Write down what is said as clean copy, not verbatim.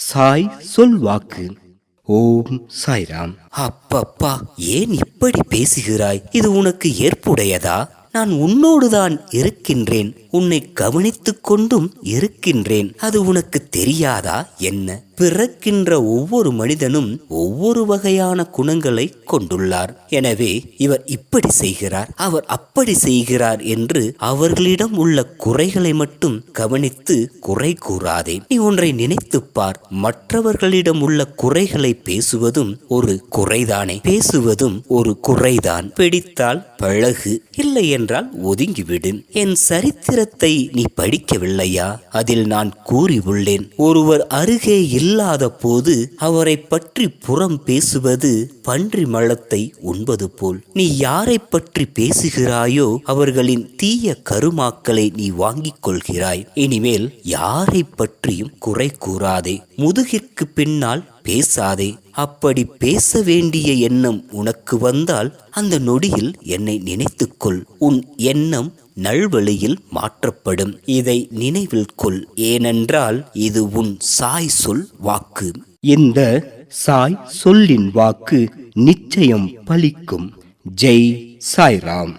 சாய் சொல் வாக்கு. ஓம் சாய்ராம். அப்பப்பா, ஏன் இப்படி பேசுகிறாய்? இது உனக்கு ஏற்புடையதா? நான் உன்னோடுதான் இருக்கின்றேன், உன்னை கவனித்துக் கொண்டும் இருக்கின்றேன். அது உனக்கு தெரியாதா என்ன? பிறக்கின்ற ஒவ்வொரு மனிதனும் ஒவ்வொரு வகையான குணங்களை கொண்டுள்ளார். எனவே இவர் இப்படி செய்கிறார், அவர் அப்படி செய்கிறார் என்று அவர்களிடம் உள்ள குறைகளை மட்டும் கவனித்து குறை கூறாதே. நீ ஒன்றை நினைத்துப்பார், மற்றவர்களிடம் உள்ள குறைகளை பேசுவதும் ஒரு குறைதானே? பேசுவதும் ஒரு குறைதான். பிடித்தால் பழகு, இல்லை என்றால் ஒதுங்கிவிடு. என் சரித்திரத்தை நீ படிக்கவில்லையா? அதில் நான் கூறி உள்ளேன், ஒருவர் அருகே இல்லாத போது அவரை பற்றி புறம் பேசுவது பன்றி மலத்தை உண்பது போல். நீ யாரை பற்றி பேசுகிறாயோ அவர்களின் தீய கருமாக்களை நீ வாங்கிக் கொள்கிறாய். இனிமேல் யாரை பற்றியும் குறை கூறாதே, முதுகிற்கு பின்னால் பேசாதே. அப்படி பேச வேண்டிய எண்ணம் உனக்கு வந்தால் அந்த நொடியில் என்னை நினைத்துக்கொள். உன் எண்ணம் நல்வழியில் மாற்றப்படும். இதை நினைவில் கொள். ஏனென்றால் இது உன் சாய் சொல் வாக்கு. இந்த சாய் சொல்லின் வாக்கு நிச்சயம் பலிக்கும். ஜெய் சாய்ராம்.